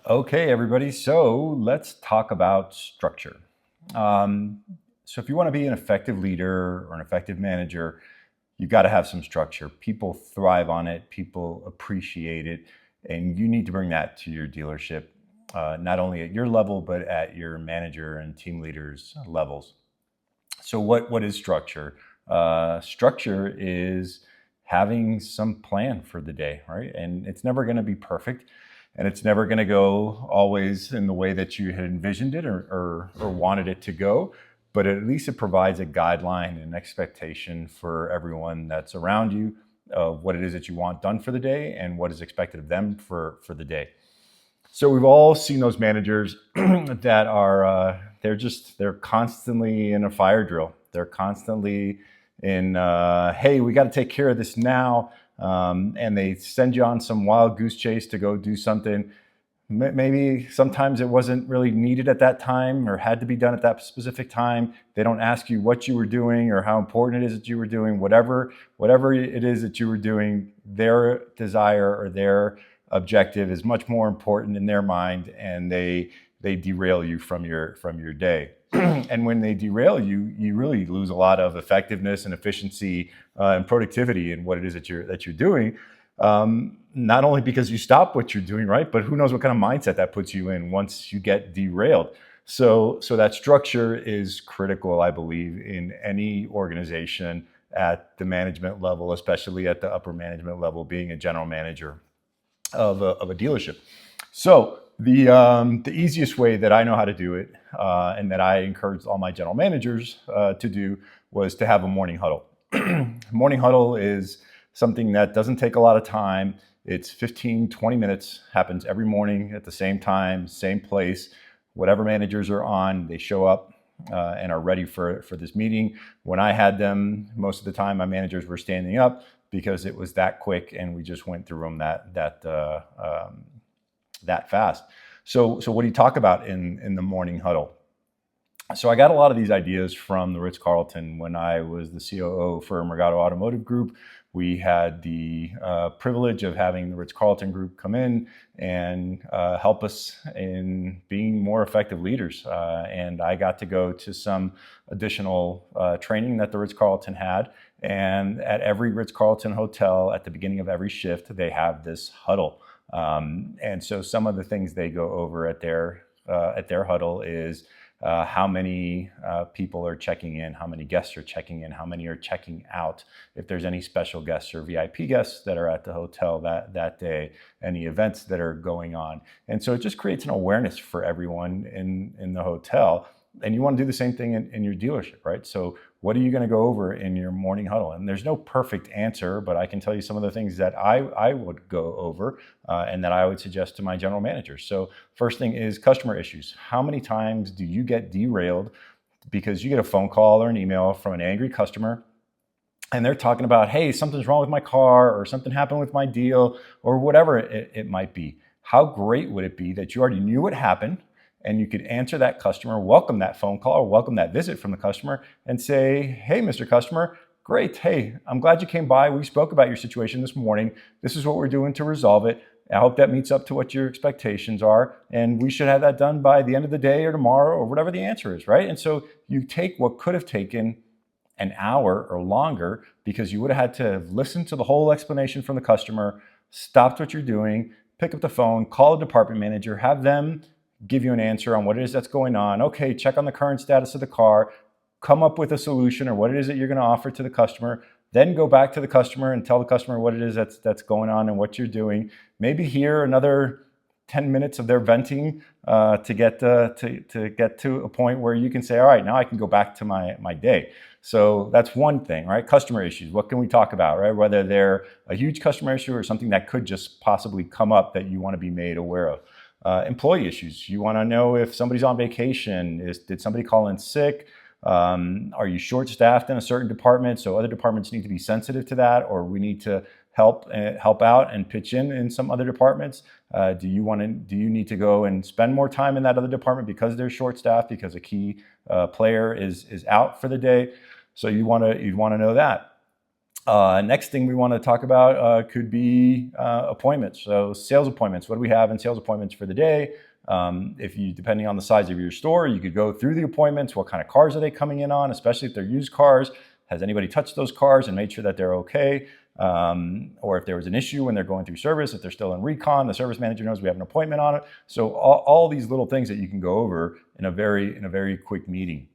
Okay, everybody. So let's talk about structure. So if you want to be an effective leader or an effective manager, you got to have some structure. People thrive on it. People appreciate it, and you need to bring that to your dealership, not only at your level but at your manager and team leaders levels. So what is structure? Structure is having some plan for the day, right? And it's never going to be perfect, and it's never going to go always in the way that you had envisioned it or wanted it to go. But at least it provides a guideline and expectation for everyone that's around you of what it is that you want done for the day and what is expected of them for the day. So we've all seen those managers that are they're constantly in a fire drill. They're constantly in hey, we got to take care of this now, and they send you on some wild goose chase to go do something. Maybe sometimes it wasn't really needed at that time or had to be done at that specific time. They don't ask you what you were doing or how important it is that you were doing whatever it is that you were doing. Their desire or their objective is much more important in their mind, and they derail you from your day. And when they derail you, you really lose a lot of effectiveness and efficiency and productivity in what it is that you're doing. Not only because you stop what you're doing, right, but who knows what kind of mindset that puts you in once you get derailed. So that structure is critical, I believe, in any organization at the management level, especially at the upper management level, being a general manager of a dealership. So the easiest way that I know how to do it, and that I encourage all my general managers to do, was to have a morning huddle. Morning huddle is something that doesn't take a lot of time. It's 15, 20 minutes, happens every morning at the same time, same place. Whatever managers are on, they show up and are ready for this meeting. When I had them, most of the time my managers were standing up because it was that quick and we just went through them that fast. So what do you talk about in the morning huddle? So I got a lot of these ideas from the Ritz-Carlton when I was the COO for Morgado Automotive Group. We had the privilege of having the Ritz-Carlton Group come in and help us in being more effective leaders. And I got to go to some additional training that the Ritz-Carlton had. And at every Ritz-Carlton hotel, at the beginning of every shift, they have this huddle. And so some of the things they go over at their huddle is how many people are checking in, how many guests are checking in, how many are checking out, if there's any special guests or VIP guests that are at the hotel that day, any events that are going on. And so it just creates an awareness for everyone in the hotel. And you want to do the same thing in your dealership, right? So what are you going to go over in your morning huddle? And there's no perfect answer, but I can tell you some of the things that I would go over and that I would suggest to my general manager. So first thing is customer issues. How many times do you get derailed because you get a phone call or an email from an angry customer and they're talking about, hey, something's wrong with my car or something happened with my deal or whatever it might be? How great would it be that you already knew what happened and you could answer that customer, welcome that phone call or welcome that visit from the customer and say, hey, Mr. Customer, great. Hey, I'm glad you came by. We spoke about your situation this morning. This is what we're doing to resolve it. I hope that meets up to what your expectations are. And we should have that done by the end of the day or tomorrow or whatever the answer is, right? And so you take what could have taken an hour or longer because you would have had to have listened to the whole explanation from the customer, stopped what you're doing, pick up the phone, call a department manager, have them give you an answer on what it is that's going on. Okay, check on the current status of the car, come up with a solution or what it is that you're going to offer to the customer, then go back to the customer and tell the customer what it is that's going on and what you're doing. Maybe hear another 10 minutes of their venting to get to a point where you can say, all right, now I can go back to my day. So that's one thing, right? Customer issues. What can we talk about, right? Whether they're a huge customer issue or something that could just possibly come up that you want to be made aware of. Employee issues. You want to know if somebody's on vacation. Did somebody call in sick? Are you short-staffed in a certain department? So other departments need to be sensitive to that, or we need to help out and pitch in some other departments. Do you need to go and spend more time in that other department because they're short-staffed because a key player is out for the day? So you want to know that. Next thing we want to talk about could be appointments. So sales appointments. What do we have in sales appointments for the day? If you, depending on the size of your store, you could go through the appointments. What kind of cars are they coming in on, especially if they're used cars? Has anybody touched those cars and made sure that they're okay? Or if there was an issue when they're going through service, if they're still in recon, the service manager knows we have an appointment on it. So all these little things that you can go over in a very quick meeting.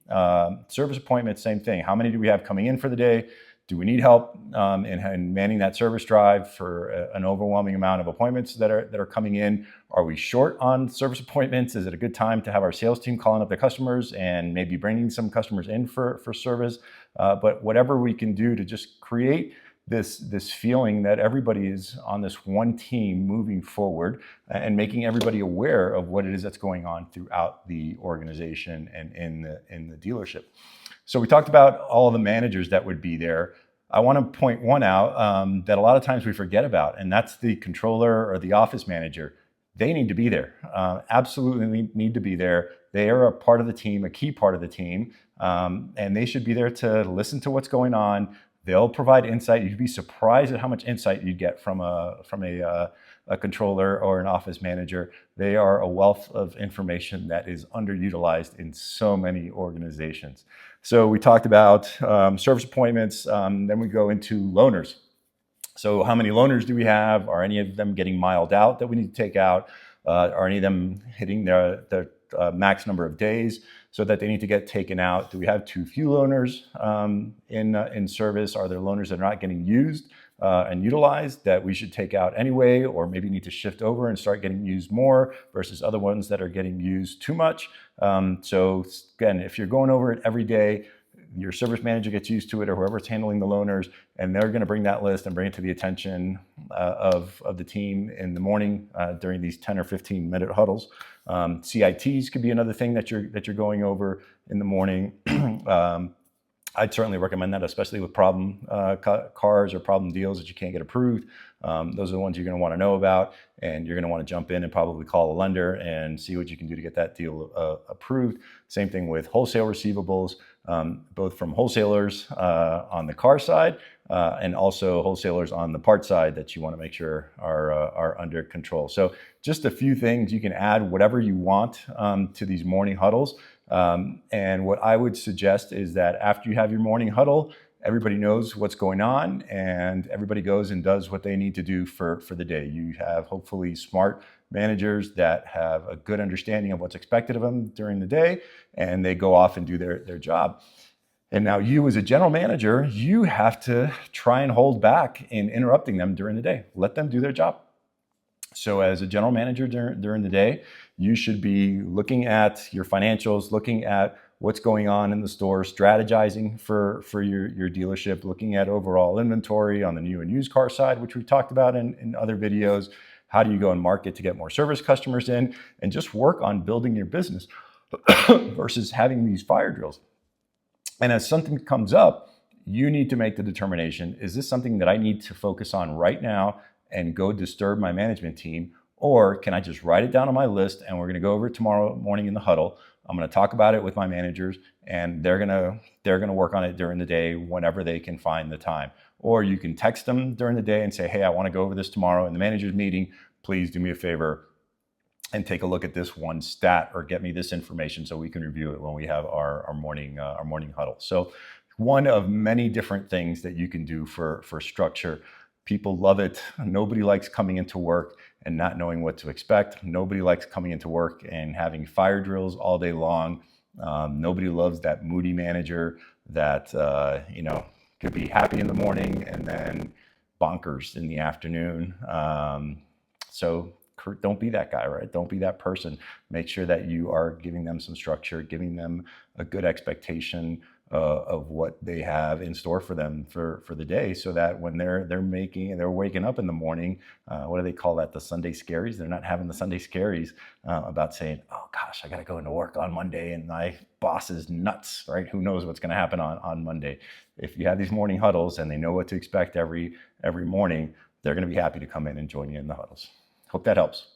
Service appointments, same thing. How many do we have coming in for the day? Do we need help in manning that service drive for an overwhelming amount of appointments that are coming in? Are we short on service appointments? Is it a good time to have our sales team calling up the customers and maybe bringing some customers in for service? But whatever we can do to just create this feeling that everybody is on this one team moving forward and making everybody aware of what it is that's going on throughout the organization and in the dealership. So we talked about all the managers that would be there. I want to point one out that a lot of times we forget about, and that's the controller or the office manager. They need to be there. Absolutely need to be there. They are a part of the team, a key part of the team, and they should be there to listen to what's going on. They'll provide insight. You'd be surprised at how much insight you get from a controller or an office manager. They are a wealth of information that is underutilized in so many organizations. So we talked about service appointments. Then we go into loaners. So how many loaners do we have? Are any of them getting miled out that we need to take out? Are any of them hitting their max number of days so that they need to get taken out? Do we have too few loaners in service? Are there loaners that are not getting used and utilized that we should take out anyway, or maybe need to shift over and start getting used more versus other ones that are getting used too much? So again, if you're going over it every day, your service manager gets used to it, or whoever's handling the loaners, and they're going to bring that list and bring it to the attention of the team in the morning during these 10 or 15 minute huddles. CITs could be another thing that you're going over in the morning. I'd certainly recommend that, especially with problem cars or problem deals that you can't get approved. Those are the ones you're going to want to know about, and you're going to want to jump in and probably call a lender and see what you can do to get that deal approved. Same thing with wholesale receivables, both from wholesalers on the car side and also wholesalers on the part side that you want to make sure are under control. So just a few things. You can add whatever you want to these morning huddles. And what I would suggest is that after you have your morning huddle, everybody knows what's going on and everybody goes and does what they need to do for the day. You have hopefully smart managers that have a good understanding of what's expected of them during the day, and they go off and do their job. And now you as a general manager, you have to try and hold back in interrupting them during the day. Let them do their job. So as a general manager during the day, you should be looking at your financials, looking at what's going on in the store, strategizing for your dealership, looking at overall inventory on the new and used car side, which we've talked about in other videos. How do you go and market to get more service customers in, and just work on building your business versus having these fire drills. And as something comes up, you need to make the determination, is this something that I need to focus on right now and go disturb my management team? Or can I just write it down on my list and we're going to go over it tomorrow morning in the huddle? I'm going to talk about it with my managers, and they're going to work on it during the day whenever they can find the time. Or you can text them during the day and say, hey, I want to go over this tomorrow in the manager's meeting. Please do me a favor and take a look at this one stat or get me this information so we can review it when we have our morning huddle. So one of many different things that you can do for structure. People love it. Nobody likes coming into work and not knowing what to expect. Nobody likes coming into work and having fire drills all day long. Nobody loves that moody manager that could be happy in the morning and then bonkers in the afternoon. So don't be that guy, right? Don't be that person. Make sure that you are giving them some structure, giving them a good expectation of what they have in store for them for the day, so that when they're waking up in the morning, what do they call that? The Sunday scaries. They're not having the Sunday scaries about saying, oh gosh, I got to go into work on Monday and my boss is nuts, right? Who knows what's going to happen on Monday? If you have these morning huddles and they know what to expect every morning, they're going to be happy to come in and join you in the huddles. Hope that helps.